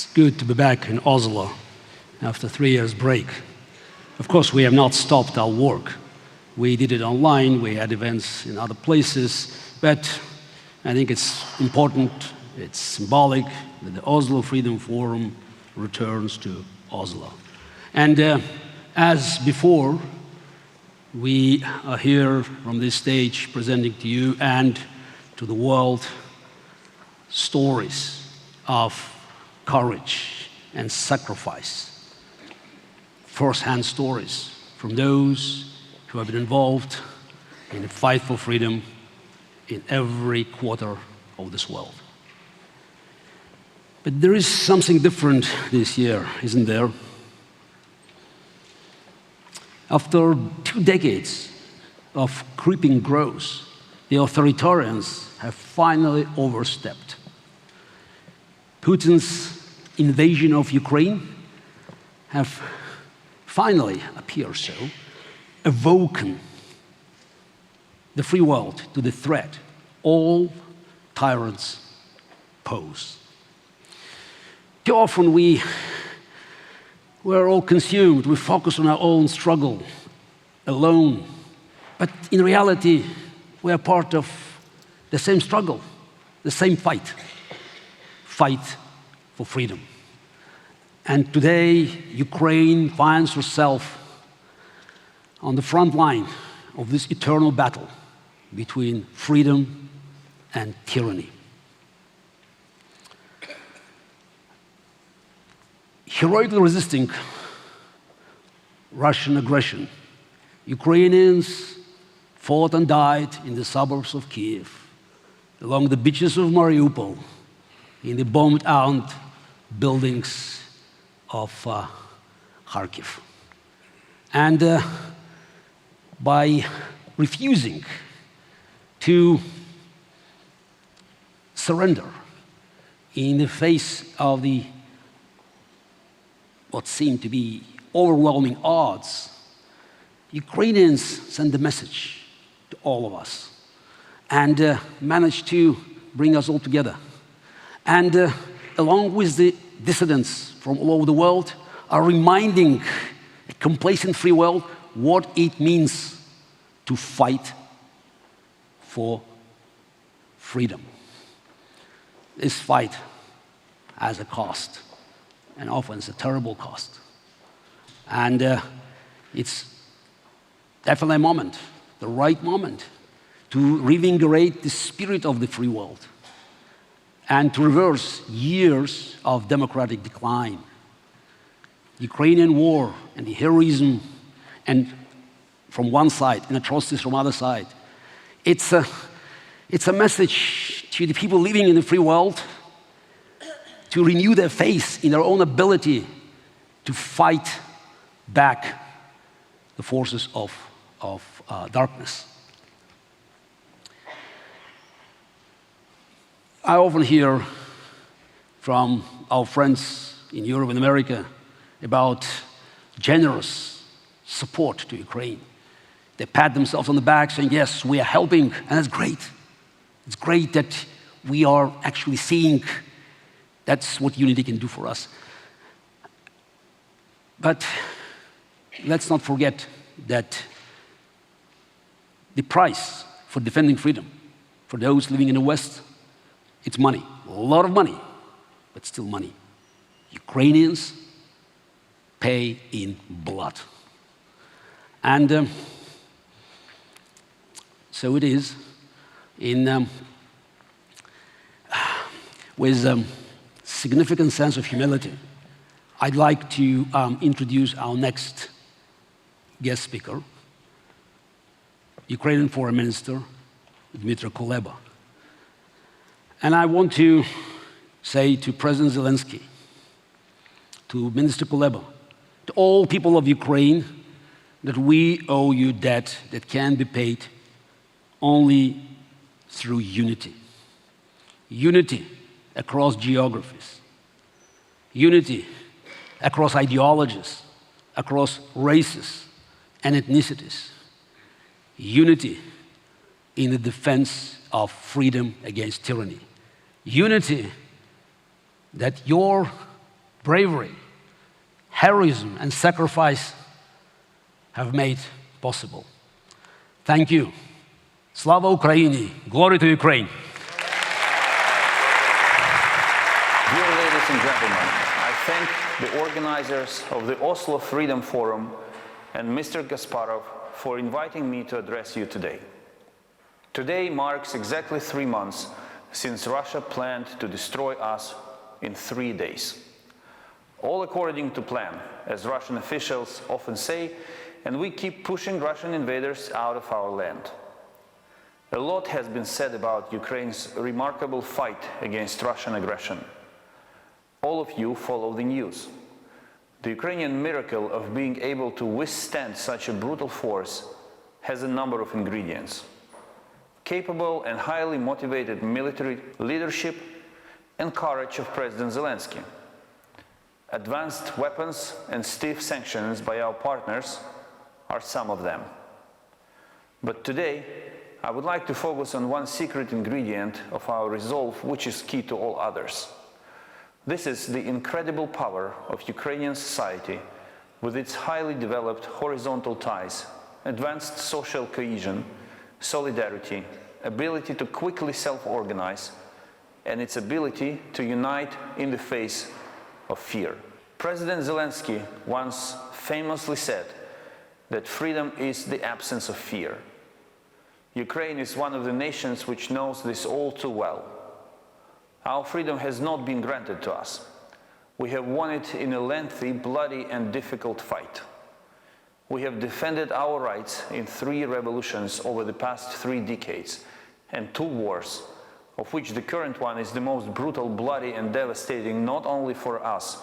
It's good to be back in Oslo after 3 years break. Of course, we have not stopped our work. We did it online, we had events in other places, but I think it's important, it's symbolic that the Oslo Freedom Forum returns to Oslo. And as before, we are here from this stage presenting to you and to the world stories of courage and sacrifice, first-hand stories from those who have been involved in the fight for freedom in every quarter of this world. But there is something different this year, isn't there? After 2 decades of creeping growth, the authoritarians have finally overstepped. Putin's invasion of Ukraine have finally appeared so, awoken the free world to the threat all tyrants pose. Too often we're all consumed, we focus on our own struggle, alone. But in reality, we are part of the same struggle, the same fight for freedom. And today, Ukraine finds herself on the front line of this eternal battle between freedom and tyranny. Heroically resisting Russian aggression, Ukrainians fought and died in the suburbs of Kiev, along the beaches of Mariupol, in the bombed-out buildings of Kharkiv. And by refusing to surrender in the face of the what seemed to be overwhelming odds, Ukrainians sent a message to all of us and managed to bring us all together. And along with the dissidents from all over the world, are reminding a complacent free world what it means to fight for freedom. This fight has a cost, and often it's a terrible cost. And it's definitely a moment, the right moment, to reinvigorate the spirit of the free world and to reverse years of democratic decline. Ukrainian war and the heroism, and from one side, and atrocities from the other side, it's a message to the people living in the free world to renew their faith in their own ability to fight back the forces of darkness. I often hear from our friends in Europe and America about generous support to Ukraine. They pat themselves on the back saying, yes, we are helping, and that's great. It's great that we are actually seeing that's what unity can do for us. But let's not forget that the price for defending freedom for those living in the West, it's money, a lot of money, but still money. Ukrainians pay in blood. And so it is with a significant sense of humility, I'd like to introduce our next guest speaker, Ukrainian Foreign Minister Dmytro Kuleba. And I want to say to President Zelensky, to Minister Kuleba, to all people of Ukraine, that we owe you debt that can be paid only through unity. Unity across geographies, unity across ideologies, across races and ethnicities, unity in the defense of freedom against tyranny, unity that your bravery, heroism, and sacrifice have made possible. Thank you. Slava Ukraini! Glory to Ukraine! Dear ladies and gentlemen, I thank the organizers of the Oslo Freedom Forum and Mr. Gasparov for inviting me to address you today. Today marks exactly 3 months since Russia planned to destroy us in 3 days. All according to plan, as Russian officials often say, and we keep pushing Russian invaders out of our land. A lot has been said about Ukraine's remarkable fight against Russian aggression. All of you follow the news. The Ukrainian miracle of being able to withstand such a brutal force has a number of ingredients: capable and highly motivated military leadership and courage of President Zelensky, advanced weapons and stiff sanctions by our partners are some of them. But today, I would like to focus on one secret ingredient of our resolve, which is key to all others. This is the incredible power of Ukrainian society with its highly developed horizontal ties, advanced social cohesion, solidarity, ability to quickly self-organize, and its ability to unite in the face of fear. President Zelensky once famously said that freedom is the absence of fear. Ukraine is one of the nations which knows this all too well. Our freedom has not been granted to us. We have won it in a lengthy, bloody, and difficult fight. We have defended our rights in 3 revolutions over the past 3 decades and 2 wars, of which the current one is the most brutal, bloody, and devastating not only for us,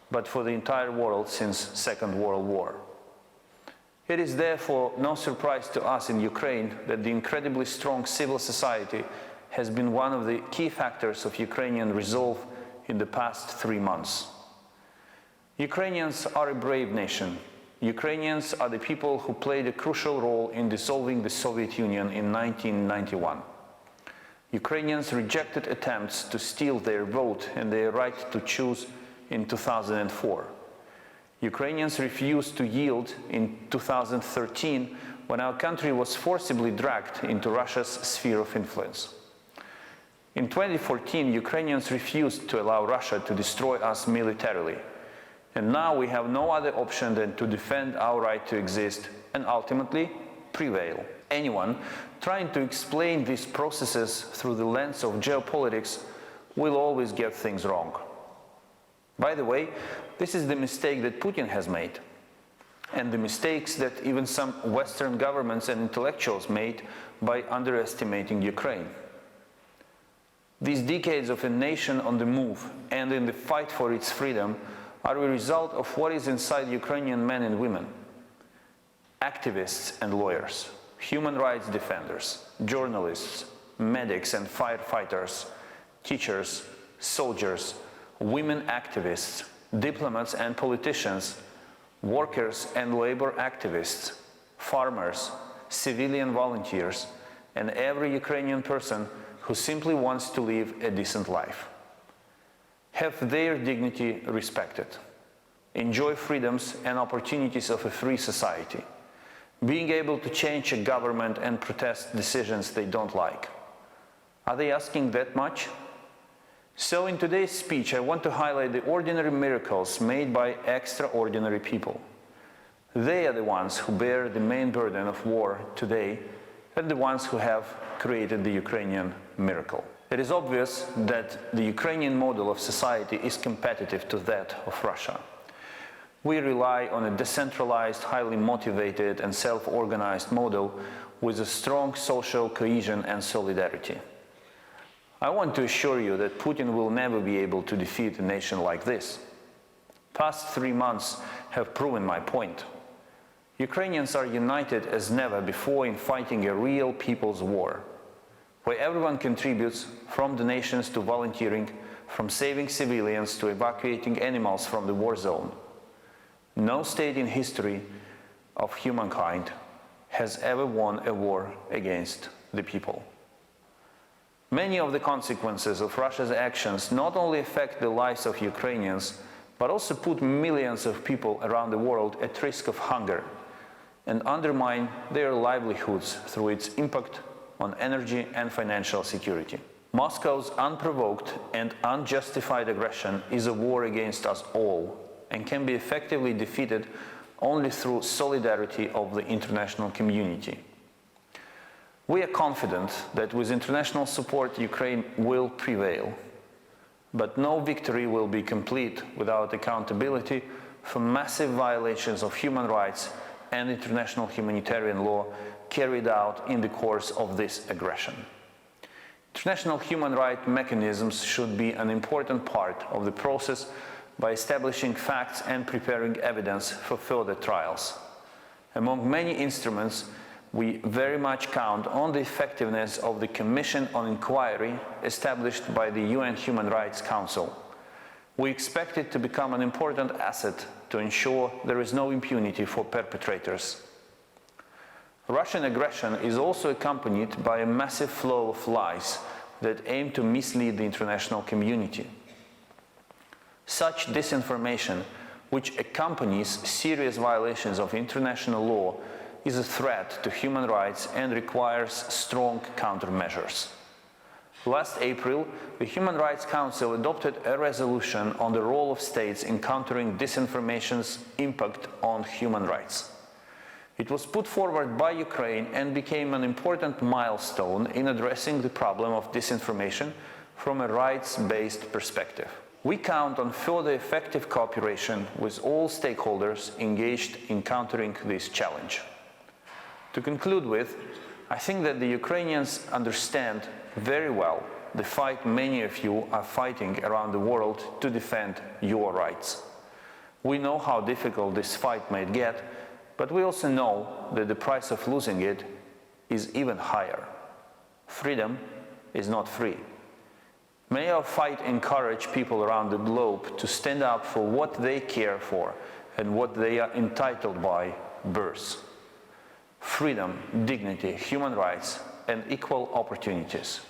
but for the entire world since Second World War. It is therefore no surprise to us in Ukraine that the incredibly strong civil society has been one of the key factors of Ukrainian resolve in the past 3 months. Ukrainians are a brave nation. Ukrainians are the people who played a crucial role in dissolving the Soviet Union in 1991. Ukrainians rejected attempts to steal their vote and their right to choose in 2004. Ukrainians refused to yield in 2013 when our country was forcibly dragged into Russia's sphere of influence. In 2014, Ukrainians refused to allow Russia to destroy us militarily. And now we have no other option than to defend our right to exist and ultimately prevail. Anyone trying to explain these processes through the lens of geopolitics will always get things wrong. By the way, this is the mistake that Putin has made, and the mistakes that even some Western governments and intellectuals made by underestimating Ukraine. These decades of a nation on the move and in the fight for its freedom are a result of what is inside Ukrainian men and women: activists and lawyers, human rights defenders, journalists, medics and firefighters, teachers, soldiers, women activists, diplomats and politicians, workers and labor activists, farmers, civilian volunteers, and every Ukrainian person who simply wants to live a decent life. Have their dignity respected. Enjoy freedoms and opportunities of a free society. Being able to change a government and protest decisions they don't like. Are they asking that much? So in today's speech, I want to highlight the ordinary miracles made by extraordinary people. They are the ones who bear the main burden of war today and the ones who have created the Ukrainian miracle. It is obvious that the Ukrainian model of society is competitive to that of Russia. We rely on a decentralized, highly motivated and self-organized model with a strong social cohesion and solidarity. I want to assure you that Putin will never be able to defeat a nation like this. Past 3 months have proven my point. Ukrainians are united as never before in fighting a real people's war, where everyone contributes, from donations to volunteering, from saving civilians to evacuating animals from the war zone. No state in history of humankind has ever won a war against the people. Many of the consequences of Russia's actions not only affect the lives of Ukrainians, but also put millions of people around the world at risk of hunger and undermine their livelihoods through its impact on energy and financial security. Moscow's unprovoked and unjustified aggression is a war against us all and can be effectively defeated only through solidarity of the international community. We are confident that with international support, Ukraine will prevail. But no victory will be complete without accountability for massive violations of human rights and international humanitarian law carried out in the course of this aggression. International human rights mechanisms should be an important part of the process by establishing facts and preparing evidence for further trials. Among many instruments, we very much count on the effectiveness of the Commission on Inquiry established by the UN Human Rights Council. We expect it to become an important asset to ensure there is no impunity for perpetrators. Russian aggression is also accompanied by a massive flow of lies that aim to mislead the international community. Such disinformation, which accompanies serious violations of international law, is a threat to human rights and requires strong countermeasures. Last April, the Human Rights Council adopted a resolution on the role of states in countering disinformation's impact on human rights. It was put forward by Ukraine and became an important milestone in addressing the problem of disinformation from a rights-based perspective. We count on further effective cooperation with all stakeholders engaged in countering this challenge. To conclude with, I think that the Ukrainians understand very well the fight many of you are fighting around the world to defend your rights. We know how difficult this fight may get, but we also know that the price of losing it is even higher. Freedom is not free. May our fight encourage people around the globe to stand up for what they care for and what they are entitled by birth. Freedom, dignity, human rights, and equal opportunities.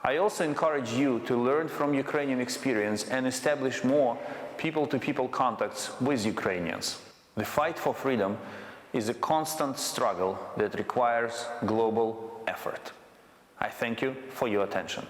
I also encourage you to learn from Ukrainian experience and establish more people-to-people contacts with Ukrainians. The fight for freedom is a constant struggle that requires global effort. I thank you for your attention.